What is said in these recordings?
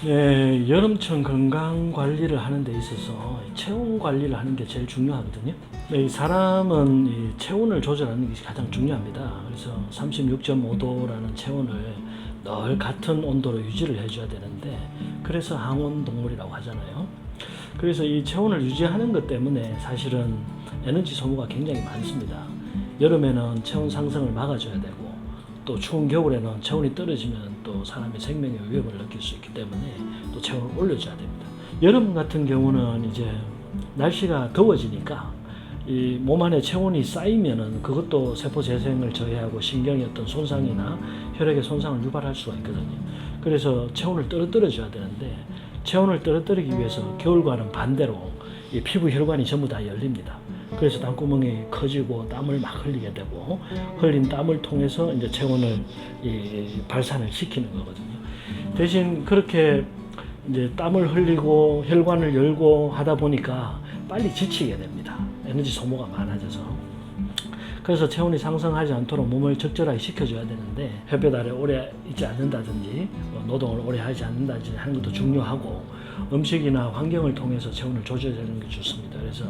네, 여름철 건강 관리를 하는 데 있어서 체온 관리를 하는 게 제일 중요하거든요. 네, 이 사람은 이 체온을 조절하는 게 가장 중요합니다. 그래서 36.5도라는 체온을 늘 같은 온도로 유지를 해줘야 되는데, 그래서 항온 동물이라고 하잖아요. 그래서 이 체온을 유지하는 것 때문에 사실은 에너지 소모가 굉장히 많습니다. 여름에는 체온 상승을 막아줘야 되고, 또 추운 겨울에는 체온이 떨어지면 또 사람의 생명의 위협을 느낄 수 있기 때문에 또 체온을 올려줘야 됩니다. 여름 같은 경우는 이제 날씨가 더워지니까 이 몸 안에 체온이 쌓이면은 그것도 세포 재생을 저해하고 신경의 어떤 손상이나 혈액의 손상을 유발할 수가 있거든요. 그래서 체온을 떨어뜨려줘야 되는데, 체온을 떨어뜨리기 위해서 겨울과는 반대로 이 피부 혈관이 전부 다 열립니다. 그래서 땀구멍이 커지고 땀을 막 흘리게 되고, 흘린 땀을 통해서 이제 체온을 발산을 시키는 거거든요. 대신 그렇게 이제 땀을 흘리고 혈관을 열고 하다 보니까 빨리 지치게 됩니다. 에너지 소모가 많아져서. 그래서 체온이 상승하지 않도록 몸을 적절하게 식혀줘야 되는데, 햇볕 아래 오래 있지 않는다든지 노동을 오래 하지 않는다든지 하는 것도 중요하고, 음식이나 환경을 통해서 체온을 조절하는 게 좋습니다. 그래서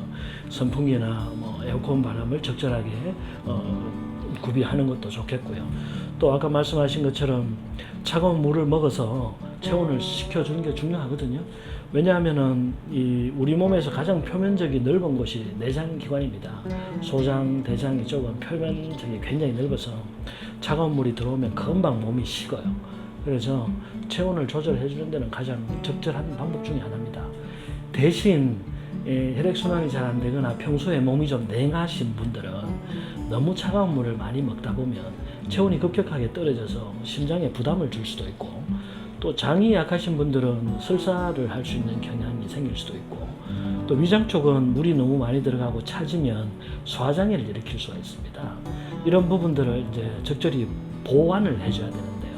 선풍기나 에어컨 바람을 적절하게 구비하는 것도 좋겠고요. 또 아까 말씀하신 것처럼 차가운 물을 먹어서 체온을 식혀주는 게 중요하거든요. 왜냐하면은 우리 몸에서 가장 표면적이 넓은 곳이 내장기관입니다. 소장, 대장 이쪽은 표면적이 굉장히 넓어서 차가운 물이 들어오면 금방 몸이 식어요. 그래서 체온을 조절해 주는 데는 가장 적절한 방법 중에 하나입니다. 대신 혈액순환이 잘 안 되거나 평소에 몸이 좀 냉하신 분들은 너무 차가운 물을 많이 먹다 보면 체온이 급격하게 떨어져서 심장에 부담을 줄 수도 있고, 또 장이 약하신 분들은 설사를 할 수 있는 경향이 생길 수도 있고, 또 위장 쪽은 물이 너무 많이 들어가고 차지면 소화장애를 일으킬 수가 있습니다. 이런 부분들을 이제 적절히 보완을 해줘야 되는데요.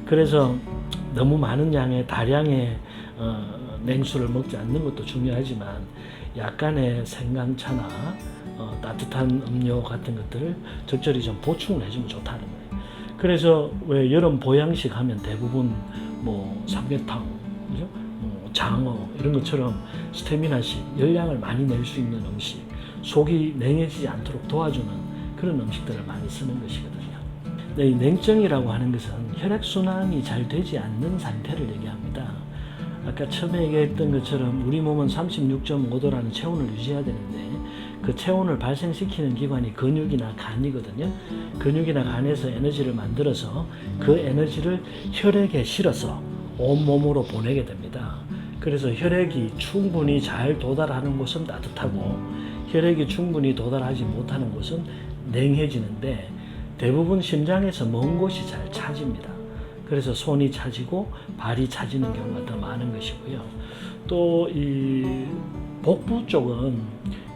그래서 너무 많은 양의 다량의 냉수를 먹지 않는 것도 중요하지만, 약간의 생강차나 따뜻한 음료 같은 것들을 적절히 좀 보충을 해주면 좋다는 거예요. 그래서 왜 여름 보양식 하면 대부분 삼계탕, 그죠? 장어 이런 것처럼 스태미나식, 열량을 많이 낼 수 있는 음식, 속이 냉해지지 않도록 도와주는 그런 음식들을 많이 쓰는 것이거든요. 네, 이 냉증이라고 하는 것은 혈액순환이 잘 되지 않는 상태를 얘기합니다. 아까 처음에 얘기했던 것처럼 우리 몸은 36.5도라는 체온을 유지해야 되는데, 그 체온을 발생시키는 기관이 근육이나 간이거든요. 근육이나 간에서 에너지를 만들어서 그 에너지를 혈액에 실어서 온몸으로 보내게 됩니다. 그래서 혈액이 충분히 잘 도달하는 곳은 따뜻하고, 혈액이 충분히 도달하지 못하는 곳은 냉해지는데, 대부분 심장에서 먼 곳이 잘 차집니다. 그래서 손이 차지고 발이 차지는 경우가 더 많은 것이고요. 또 이 복부 쪽은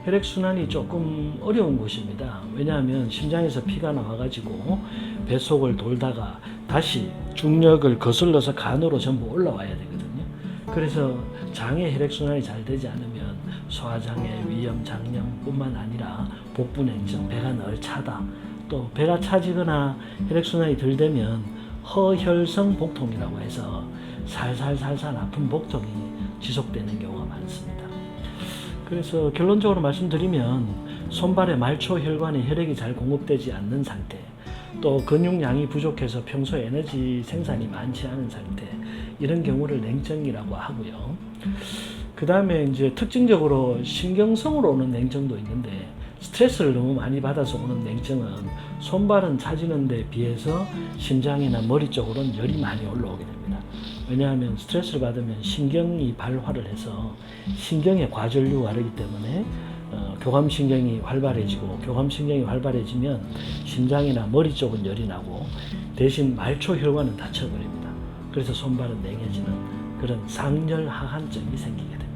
혈액순환이 조금 어려운 곳입니다. 왜냐하면 심장에서 피가 나와가지고 뱃속을 돌다가 다시 중력을 거슬러서 간으로 전부 올라와야 되거든요. 그래서 장의 혈액순환이 잘 되지 않으면 소화장애, 위염, 장염뿐만 아니라 복부 냉증, 배가 늘 차다, 또 배가 차지거나 혈액순환이 덜 되면 허혈성 복통이라고 해서 살살살살 아픈 복통이 지속되는 경우가 많습니다. 그래서 결론적으로 말씀드리면, 손발의 말초 혈관에 혈액이 잘 공급되지 않는 상태, 또 근육량이 부족해서 평소에 에너지 생산이 많지 않은 상태, 이런 경우를 냉증이라고 하고요. 그 다음에 이제 특징적으로 신경성으로 오는 냉증도 있는데, 스트레스를 너무 많이 받아서 오는 냉증은 손발은 차지는 데 비해서 심장이나 머리 쪽으로는 열이 많이 올라오게 됩니다. 왜냐하면 스트레스를 받으면 신경이 발화를 해서 신경에 과전류가 흐르기 때문에 교감신경이 활발해지고, 교감신경이 활발해지면 심장이나 머리 쪽은 열이 나고, 대신 말초 혈관은 닫혀버립니다. 그래서 손발은 냉해지는 그런 상열하한증이 생기게 됩니다.